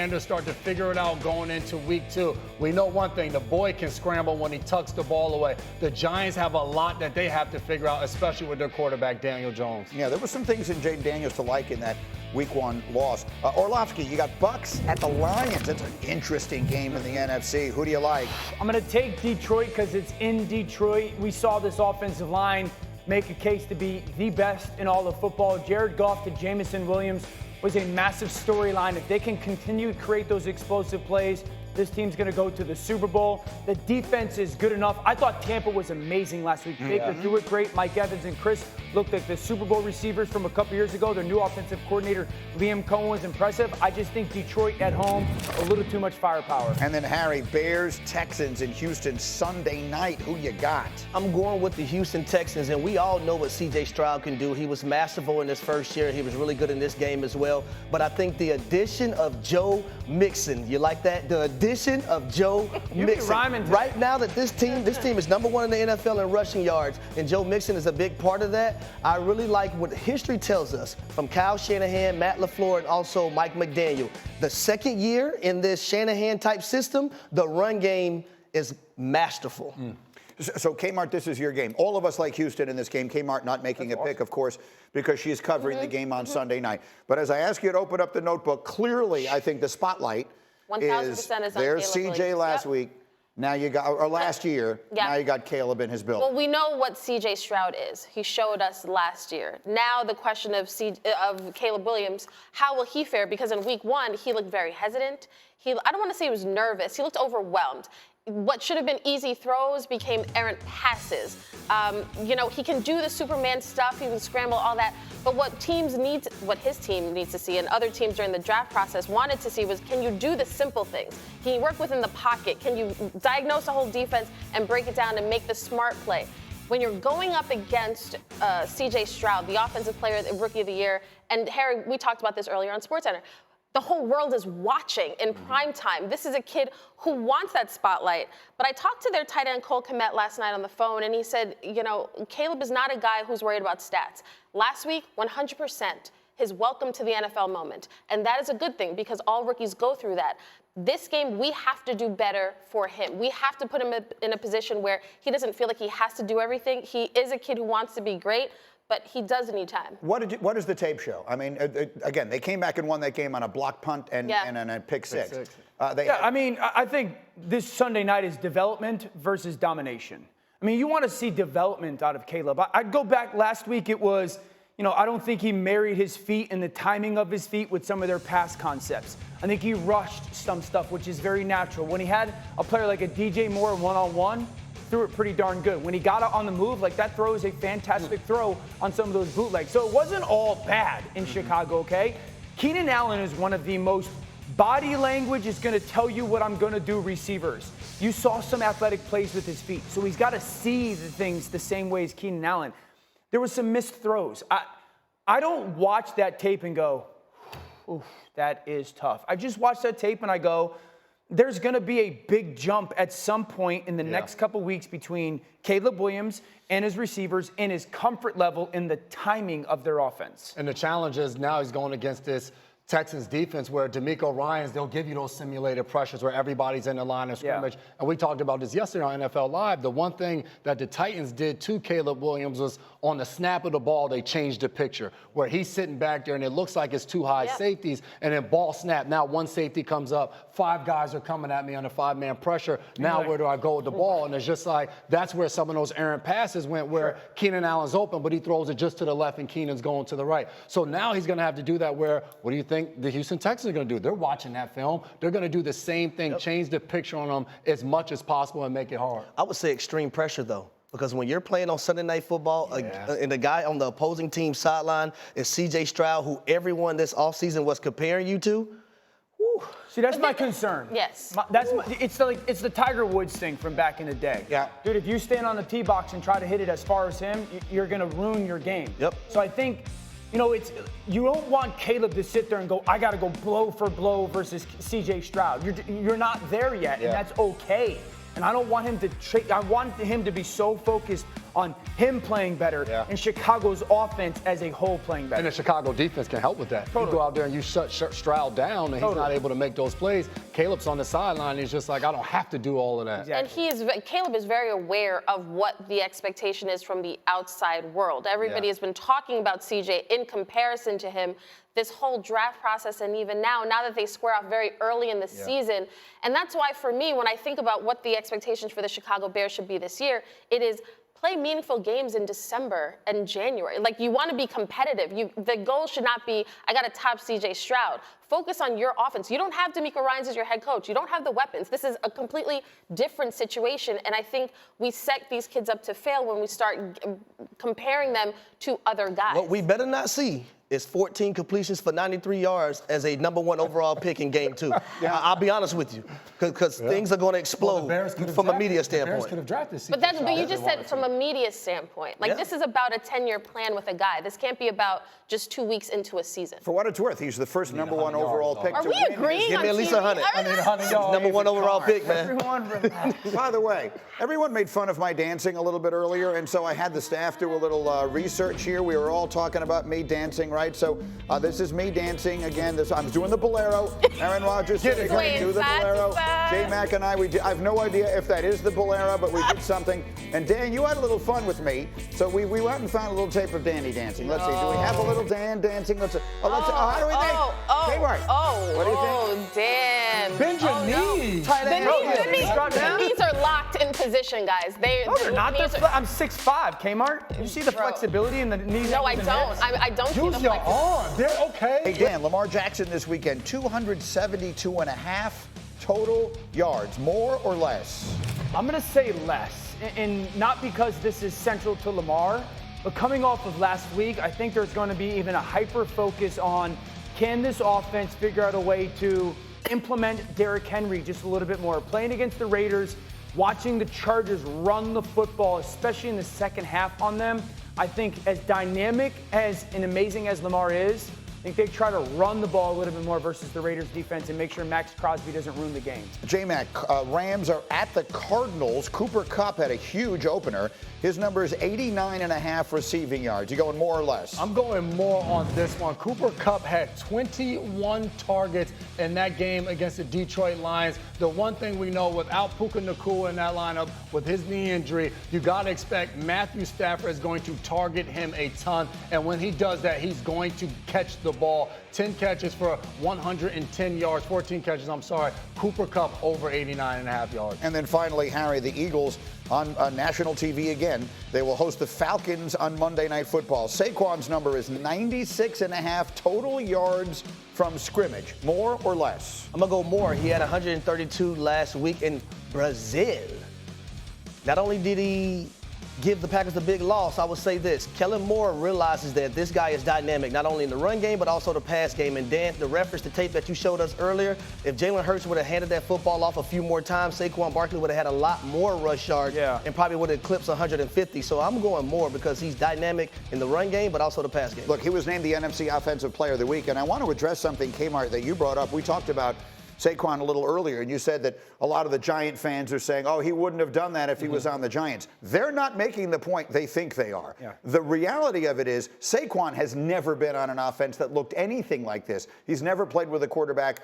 Commanders start to figure it out going into week 2. We know one thing, the boy can scramble when he tucks the ball away. The Giants have a lot that they have to figure out, especially with their quarterback, Daniel Jones. Yeah, there were some things in Jaden Daniels to like in that Week 1 loss. Orlovsky, you got Bucks at the Lions. It's an interesting game in the NFC. Who do you like? I'm going to take Detroit because it's in Detroit. We saw this offensive line make a case to be the best in all of football. Jared Goff to Jamison Williams was a massive storyline. If they can continue to create those explosive plays, this team's going to go to the Super Bowl. The defense is good enough. I thought Tampa was amazing last week. Baker threw it great. Mike Evans and Chris looked like the Super Bowl receivers from a couple years ago. Their new offensive coordinator, Liam Cohen, was impressive. I just think Detroit at home, a little too much firepower. And then Harry, Bears, Texans in Houston Sunday night. Who you got? I'm going with the Houston Texans, and we all know what C.J. Stroud can do. He was masterful in his first year. He was really good in this game as well. But I think the addition of Joe Mixon, you like that? The addition of Joe Mixon. Right now that this team is #1 in the NFL in rushing yards, and Joe Mixon is a big part of that. I really like what history tells us from Kyle Shanahan, Matt LaFleur, and also Mike McDaniel. The second year in this Shanahan-type system, the run game is masterful. So, Kmart, this is your game. All of us like Houston in this game. Kmart not making a pick, of course, because she's covering the game on Sunday night. But as I ask you to open up the notebook, clearly I think the spotlight 1,000% is is on there's Caleb CJ Williams. last week. Now you got, or last year, now you got Caleb in his build. Well, we know what C.J. Stroud is. He showed us last year. Now the question of Caleb Williams, how will he fare? Because in week 1, he looked very hesitant. I don't want to say he was nervous. He looked overwhelmed. What should have been easy throws became errant passes. He can do the Superman stuff. He can scramble, all that. But what his team needs to see, and other teams during the draft process wanted to see, was, can you do the simple things? Can you work within the pocket? Can you diagnose a whole defense and break it down and make the smart play? When you're going up against C.J. Stroud, the offensive player, the rookie of the year, and Harry, we talked about this earlier on SportsCenter. The whole world is watching in prime time. This is a kid who wants that spotlight. But I talked to their tight end, Cole Kmet, last night on the phone, and he said, Caleb is not a guy who's worried about stats. Last week, 100%, his welcome to the NFL moment. And that is a good thing because all rookies go through that. This game, we have to do better for him. We have to put him in a position where he doesn't feel like he has to do everything. He is a kid who wants to be great, but he does need time. What does the tape show? I mean, again, they came back and won that game on a block punt and a pick six. I think this Sunday night is development versus domination. I mean, you want to see development out of Caleb. I'd go back last week. It was, I don't think he married his feet and the timing of his feet with some of their pass concepts. I think he rushed some stuff, which is very natural. When he had a player like a DJ Moore one-on-one, threw it pretty darn good. When he got it on the move, like that throw is a fantastic throw on some of those bootlegs. So it wasn't all bad in Chicago, okay? Keenan Allen is one of the most body language is going to tell you what I'm going to do receivers. You saw some athletic plays with his feet, so he's got to see the things the same way as Keenan Allen. There was some missed throws. I don't watch that tape and go, oof, that is tough. I just watch that tape and I go, there's going to be a big jump at some point in the next couple weeks between Caleb Williams and his receivers and his comfort level in the timing of their offense. And the challenge is now he's going against this Texans defense where DeMeco Ryans, they'll give you those simulated pressures where everybody's in the line of scrimmage. Yeah. And we talked about this yesterday on NFL Live. The one thing that the Titans did to Caleb Williams was on the snap of the ball, they changed the picture where he's sitting back there and it looks like it's two high safeties and then ball snap. Now one safety comes up, 5 guys are coming at me on a 5-man pressure. Now where do I go with the ball? And it's just like, that's where some of those errant passes went where Keenan Allen's open, but he throws it just to the left and Keenan's going to the right. So now he's going to have to do that where, what do you think the Houston Texans are going to do? They're watching that film. They're going to do the same thing, change the picture on them as much as possible and make it hard. I would say extreme pressure, though, because when you're playing on Sunday Night Football and the guy on the opposing team sideline is C.J. Stroud, who everyone this offseason was comparing you to, see, that's my concern. Yes. It's the Tiger Woods thing from back in the day. Yeah. Dude, if you stand on the tee box and try to hit it as far as him, you're going to ruin your game. Yep. So I think, you don't want Caleb to sit there and go, I got to go blow for blow versus C.J. Stroud. You're not there yet, and that's okay. And I don't want him to I want him to be so focused on him playing better and Chicago's offense as a whole playing better. And the Chicago defense can help with that. Totally. You go out there and you shut Stroud down, and he's not able to make those plays. Caleb's on the sideline. He's just like, I don't have to do all of that. Exactly. And Caleb is very aware of what the expectation is from the outside world. Everybody has been talking about CJ in comparison to him this whole draft process, and even now that they square off very early in the season. And that's why, for me, when I think about what the expectations for the Chicago Bears should be this year, it is play meaningful games in December and January. Like, you want to be competitive. The goal should not be, I got to top CJ Stroud. Focus on your offense. You don't have D'Amico Ryans as your head coach. You don't have the weapons. This is a completely different situation, and I think we set these kids up to fail when we start comparing them to other guys. What we better not see is 14 completions for 93 yards as a #1 overall pick in game 2. I'll be honest with you, because things are going to explode from a media standpoint. The Bears could have drafted CJ But you just said from a media standpoint. Like, this is about a 10-year plan with a guy. This can't be about just 2 weeks into a season. For what it's worth, he's the first #1 overall pick Are to we win. agreeing Give on me at least TV? 100. I need 100 yards. #1 overall pick, man. By the way, everyone made fun of my dancing a little bit earlier, and so I had the staff do a little research here. We were all talking about me dancing, right? So this is me dancing again. I'm doing the Bolero. Aaron Rodgers said he's going to do the Bolero. J-Mac and I I have no idea if that is the Bolero, but we did something. And Dan, you had a little fun with me, so we went and found a little tape of Danny dancing. Let's see. Do we have a little Dan dancing? How do we think? Kmart. What do you think? Dan. Bend your knees. The knees are locked in position, guys. No, they're not. I'm 6'5", Kmart. You see the flexibility in the knees? No, I don't. I don't see the Use your flexibility. arm. They're okay. Hey, Dan, Lamar Jackson this weekend, 272.5 total yards, more or less? I'm going to say less, and not because this is central to Lamar, but coming off of last week, I think there's going to be even a hyper focus on, can this offense figure out a way to implement Derrick Henry just a little bit more? Playing against the Raiders, watching the Chargers run the football, especially in the second half on them, I think as dynamic and amazing as Lamar is, I think they try to run the ball a little bit more versus the Raiders defense and make sure Max Crosby doesn't ruin the game. J-Mac, Rams are at the Cardinals. Cooper Kupp had a huge opener. His number is 89.5 receiving yards. You going more or less? I'm going more on this one. Cooper Kupp had 21 targets in that game against the Detroit Lions. The one thing we know, without Puka Nacua in that lineup with his knee injury, you got to expect Matthew Stafford is going to target him a ton. And when he does that, he's going to catch the ball. 10 catches for 110 yards, 14 catches, Cooper Kupp over 89.5 yards. And then finally, Harry, the Eagles on national TV again. They will host the Falcons on Monday Night Football. Saquon's number is 96.5 total yards from scrimmage. More or less? I'm going to go more. He had 132 last week in Brazil. Not only did he give the Packers a big loss, I would say this. Kellen Moore realizes that this guy is dynamic, not only in the run game, but also the pass game. And Dan, the reference to tape that you showed us earlier, if Jalen Hurts would have handed that football off a few more times, Saquon Barkley would have had a lot more rush yards and probably would have eclipsed 150. So I'm going more because he's dynamic in the run game, but also the pass game. Look, he was named the NFC Offensive Player of the Week, and I want to address something, Kmart, that you brought up. We talked about Saquon a little earlier, and you said that a lot of the Giant fans are saying, oh, he wouldn't have done that if he was on the Giants. They're not making the point they think they are. The reality of it is Saquon has never been on an offense that looked anything like this. He's never played with a quarterback,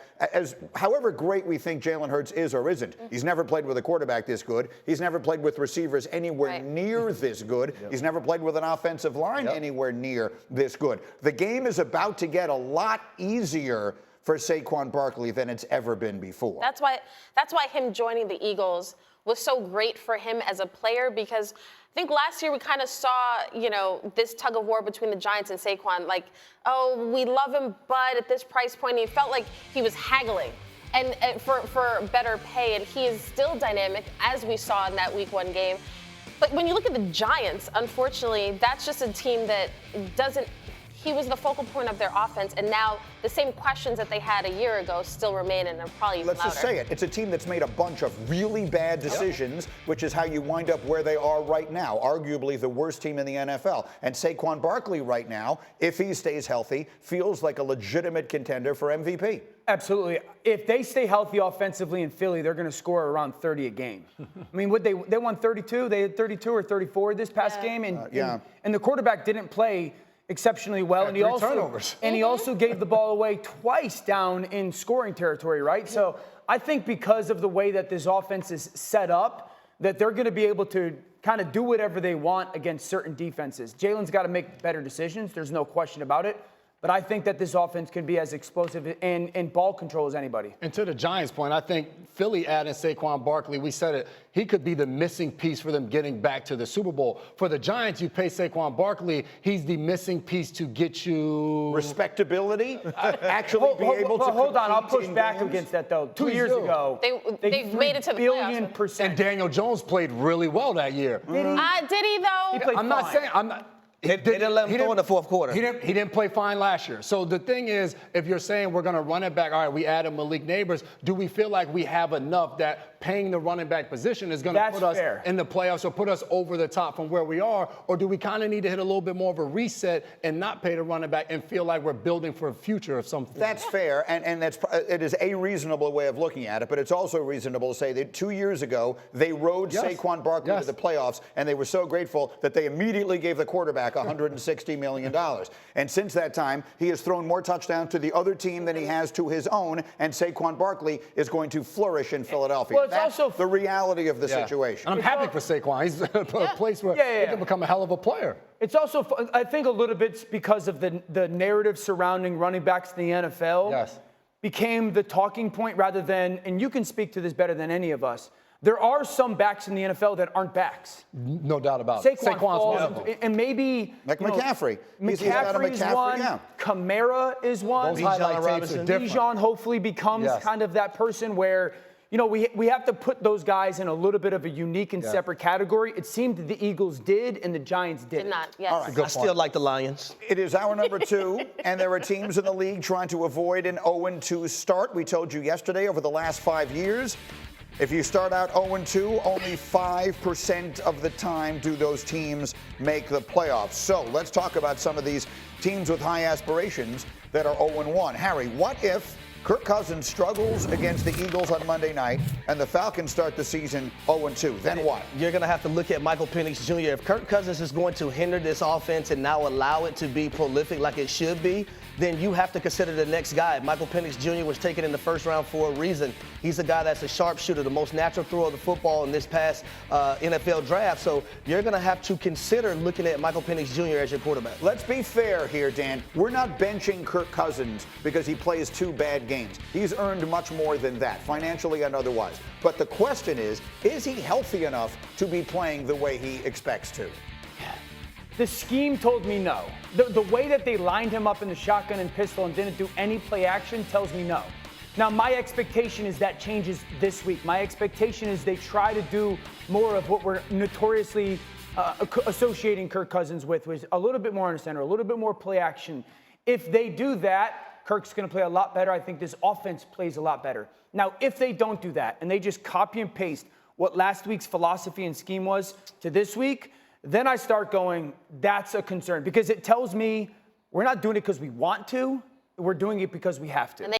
however great we think Jalen Hurts is or isn't, he's never played with a quarterback this good. He's never played with receivers anywhere near this good. He's never played with an offensive line anywhere near this good. The game is about to get a lot easier for Saquon Barkley than it's ever been before. That's why him joining the Eagles was so great for him as a player, because I think last year we kind of saw, this tug of war between the Giants and Saquon. Like, oh, we love him, but at this price point, he felt like he was haggling and for better pay, and he is still dynamic, as we saw in that Week 1 game. But when you look at the Giants, unfortunately, that's just a team that he was the focal point of their offense, and now the same questions that they had a year ago still remain and are probably even Let's louder. just say it. It's a team that's made a bunch of really bad decisions, which is how you wind up where they are right now, arguably the worst team in the NFL. And Saquon Barkley right now, if he stays healthy, feels like a legitimate contender for MVP. Absolutely. If they stay healthy offensively in Philly, they're going to score around 30 a game. I mean, they won 32? They had 32 or 34 this past game, and the quarterback didn't play exceptionally well, and he also gave the ball away twice down in scoring territory, right? So I think because of the way that this offense is set up, that they're going to be able to kind of do whatever they want against certain defenses. Jalen's got to make better decisions. There's no question about it. But I think that this offense can be as explosive and ball control as anybody. And to the Giants' point, I think Philly adding Saquon Barkley, we said it, he could be the missing piece for them getting back to the Super Bowl. For the Giants, you pay Saquon Barkley, he's the missing piece to get you respectability. Actually, able to. Hold on, I'll push back against that though. 2 years ago, they made it to the playoffs. %. And Daniel Jones played really well that year. Did he though? He played I'm not saying I'm not. They didn't let him throw in the fourth quarter. He didn't play fine last year. So the thing is, if you're saying we're going to run it back, all right, we added Malik Neighbors, do we feel like we have enough that paying the running back position is going to put us in the playoffs or put us over the top from where we are? Or do we kind of need to hit a little bit more of a reset and not pay the running back and feel like we're building for a future of some form? That's fair, and it is a reasonable way of looking at it, but it's also reasonable to say that 2 years ago, they rode Saquon Barkley to the playoffs, and they were so grateful that they immediately gave the quarterback $160 million. And since that time, he has thrown more touchdowns to the other team than he has to his own, and Saquon Barkley is going to flourish in Philadelphia. Well, that's also the reality of the situation. And I'm happy for Saquon. He's a place where he can become a hell of a player. It's also, I think, a little bit because of the narrative surrounding running backs in the NFL became the talking point rather than, and you can speak to this better than any of us, there are some backs in the NFL that aren't backs. No doubt about it. Saquon's one of them. And maybe like McCaffrey. McCaffrey is one. Yeah. Kamara is one. Bijan hopefully becomes kind of that person where, you know, we have to put those guys in a little bit of a unique and separate category. It seemed that the Eagles did and the Giants did not. Yes. All right. I still like the Lions. It is hour number 2, and there are teams in the league trying to avoid an 0-2 start. We told you yesterday, over the last 5 years, if you start out 0-2, only 5% of the time do those teams make the playoffs. So let's talk about some of these teams with high aspirations that are 0-1. Harry, what if Kirk Cousins struggles against the Eagles on Monday night and the Falcons start the season 0-2? Then what? You're going to have to look at Michael Penix Jr. If Kirk Cousins is going to hinder this offense and now allow it to be prolific like it should be, then you have to consider the next guy. Michael Penix Jr. was taken in the first round for a reason. He's a guy that's a sharpshooter, the most natural thrower of the football in this past NFL draft. So you're going to have to consider looking at Michael Penix Jr. as your quarterback. Let's be fair here, Dan. We're not benching Kirk Cousins because he plays 2 bad games. He's earned much more than that, financially and otherwise. But the question is he healthy enough to be playing the way he expects to? The scheme told me no. The way that they lined him up in the shotgun and pistol and didn't do any play action tells me no. Now, my expectation is that changes this week. My expectation is they try to do more of what we're notoriously associating Kirk Cousins with, was a little bit more under center, a little bit more play action. If they do that, Kirk's going to play a lot better. I think this offense plays a lot better. Now, if they don't do that and they just copy and paste what last week's philosophy and scheme was to this week, then I start going, that's a concern, because it tells me we're not doing it because we want to, we're doing it because we have to.